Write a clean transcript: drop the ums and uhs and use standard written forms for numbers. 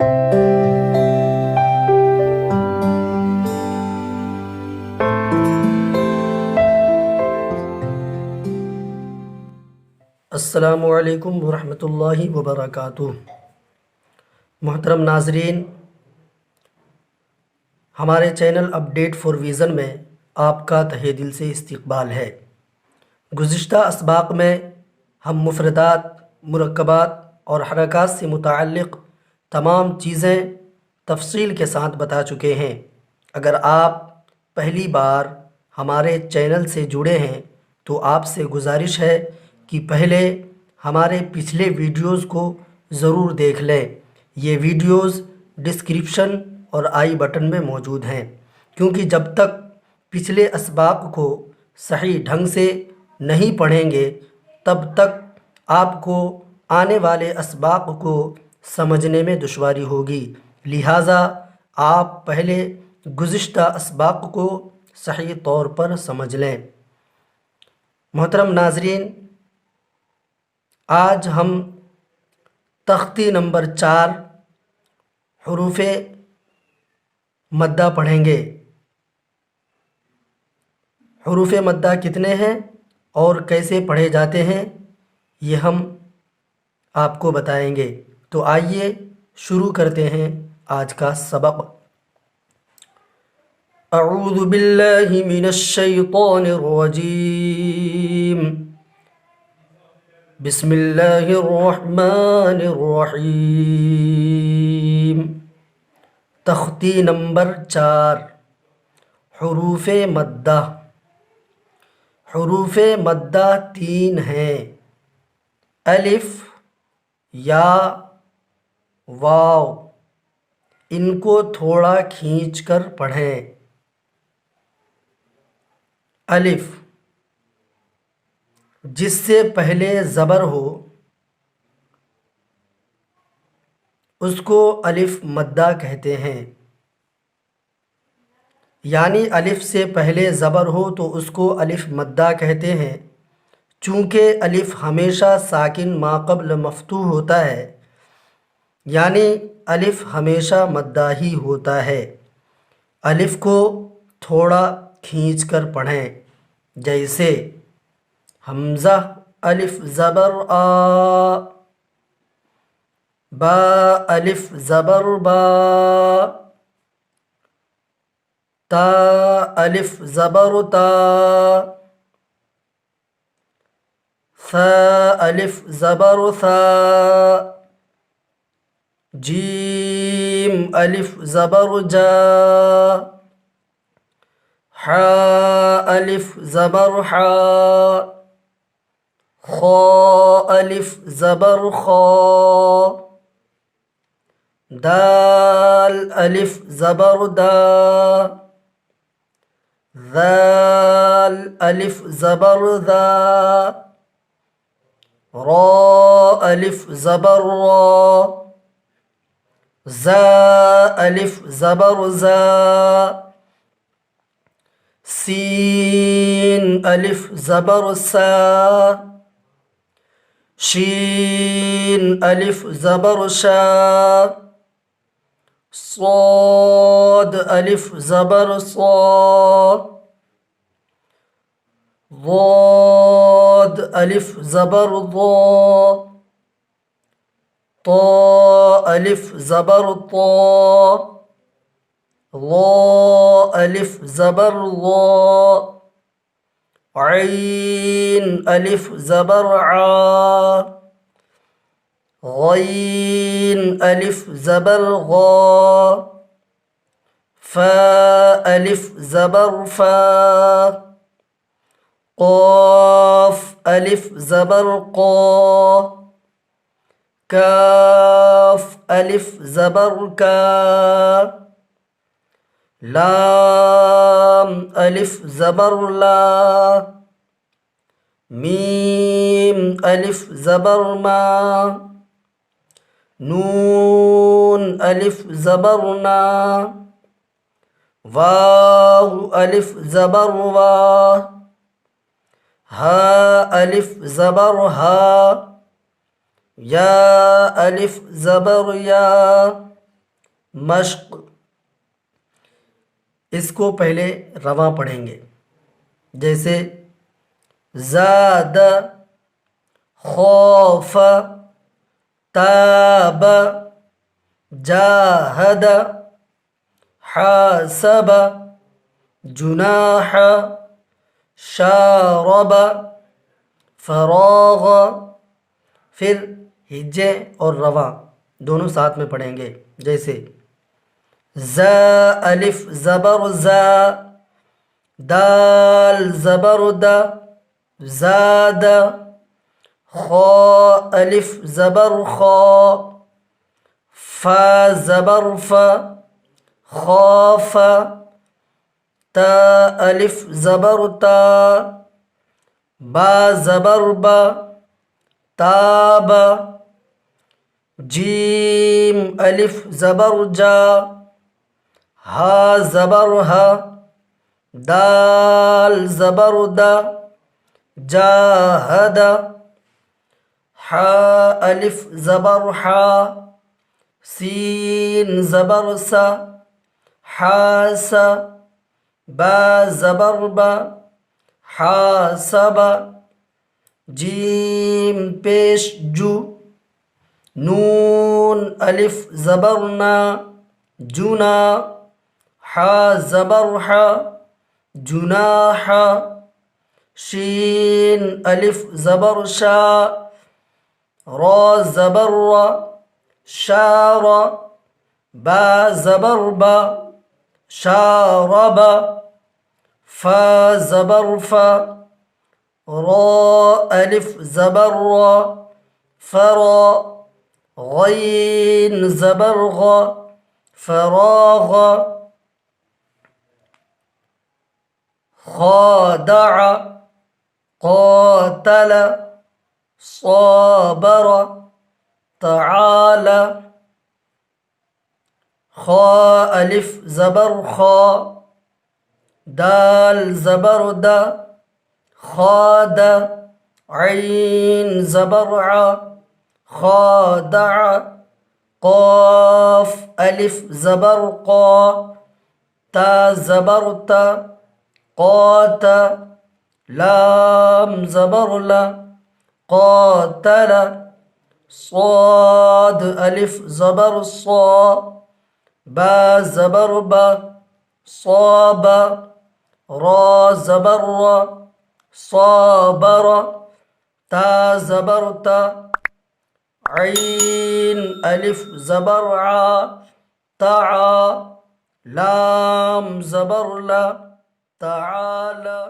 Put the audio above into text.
अस्सलामु अलैकुम वरहमतुल्लाहि वबरकातुह। मोहतरम नाज़रीन, हमारे चैनल अपडेट फॉर विज़न में आपका तहे दिल से इस्तकबाल है। गुज़िश्ता असबाक़ में हम मुफ़रदात, मुरक्कबात और हरकात से मुतअल्लिक़ तमाम चीज़ें तफ़सील के साथ बता चुके हैं। अगर आप पहली बार हमारे चैनल से जुड़े हैं तो आपसे गुजारिश है कि पहले हमारे पिछले वीडियोज़ को ज़रूर देख लें। ये वीडियोज़ डिस्क्रिप्शन और आई बटन में मौजूद हैं, क्योंकि जब तक पिछले असबाक़ को सही ढंग से नहीं पढ़ेंगे तब तक आपको आने वाले असबाक़ को समझने में दुश्वारी होगी। लिहाजा आप पहले गुज़िश्ता असबाक़ को सही तौर पर समझ लें। मोहतरम नाज़रीन, आज हम तख्ती नंबर 4 हुरूफ़े मद्दा पढ़ेंगे। हुरूफ़े मद्दा कितने हैं और कैसे पढ़े जाते हैं ये हम आपको बताएंगे। तो आइए शुरू करते हैं आज का सबक। अऊज़ु बिल्लाहि मिनश शैतानिर रजीम। बिस्मिल्लाहिर रहमानिर रहीम। तख्ती नंबर 4 हुरूफ़े मद्दा। हुरूफ़े मद्दा 3 हैं। अलिफ, या, वाव। इनको थोड़ा खींच कर पढ़ें। अलिफ, जिससे पहले ज़बर हो उसको अलिफ मद्दा कहते हैं। यानी अलिफ से पहले ज़बर हो तो उसको अलिफ मद्दा कहते हैं। चूँकि अलिफ हमेशा साकिन माक़ब्ल मफ़तूह होता है, यानी अलिफ हमेशा मद्दा ही होता है। अलिफ को थोड़ा खींच कर पढ़ें। जैसे हमज़ा अलिफ ज़बर आ, बा अलिफ ज़बर बा, ता अलिफ ज़बर ता, सा अलिफ ज़बर सा, जीम अलिफ ज़बर जा, हा अलिफ ज़बर हा, खा अलिफ ज़बर खा, दाल अलिफ ज़बर दा, ज़ाल अलिफ ज़बर ज़ा, रा अलिफ ज़बर रा, ज़ा अलिफ ज़बर ज़ा, सीन अलिफ ज़बर सा, शीन अलिफ ज़बर शा, صاد अलिफ ज़बर सा, ضاد अलिफ ज़बर ज़ा, ता अलिफ ज़बर ता, ज़ा अलिफ ज़बर ज़ा, ऐन अलिफ ज़बर आ, गैन अलिफ ज़बर गा, फा अलिफ ज़बर फा, क़ाफ अलिफ ज़बर क़ा, काफ अलिफ ज़बर का, लाम अलिफ ज़बर ला, मीम अलिफ ज़बर मा, नून अलिफ ज़बर ना, वाव अलिफ ज़बर वा, हा अलिफ ज़बर हा, या अलिफ ज़बर या, मश्क। इसको पहले रवां पढ़ेंगे, जैसे ज़ाद, खौफ, ताब, जाहद, हासब, जुनाह, शारब, फराग। फिर हिज्जे और रवां दोनों साथ में पढ़ेंगे, जैसे ज़ा अलिफ ज़बर ज़ा, दाल ज़बर दा, ज़ाद, खा अलिफ ज़बर खा, फा ज़बर फा, खौफ, ता अलिफ ज़बर ता, बा ज़बर बा, ताब, जीम अलिफ ज़बर जा, हा ज़बर हा, दाल ज़बर दा, जाहद, हा अलिफ ज़बर हा, सीन ज़बर सा, हासा, बा ज़बर बा, हासबा, जीम पेश जू, नून अलिफ ज़बर ना, जुना, हा ज़बर हा, जुनाह, शीन अलिफ ज़बर शा, रा ज़बर रा, शारा, बा ज़बर बा, शारब, फा ज़बर फा, रा अलिफ ज़बर रा, फरा, गैन ज़बर गा, फराग, खादअ, قاتل, صابر, تعالى, खा अलिफ ज़बर खा, दाल ज़बर दा, खाद, ऐन ज़बर आ, खादअ, क़ाफ अलिफ ज़बर क़ा, ता ज़बर ता, क़ात, लाम ज़बर ला, क़ातल, صاد अलिफ ज़बर सा, बा ज़बर बा, صاب, रा ज़बर रा, صابर, ता ज़बर ता, ऐन अलिफ ज़बर आ, तआ, लाम ज़बर ला, तआला।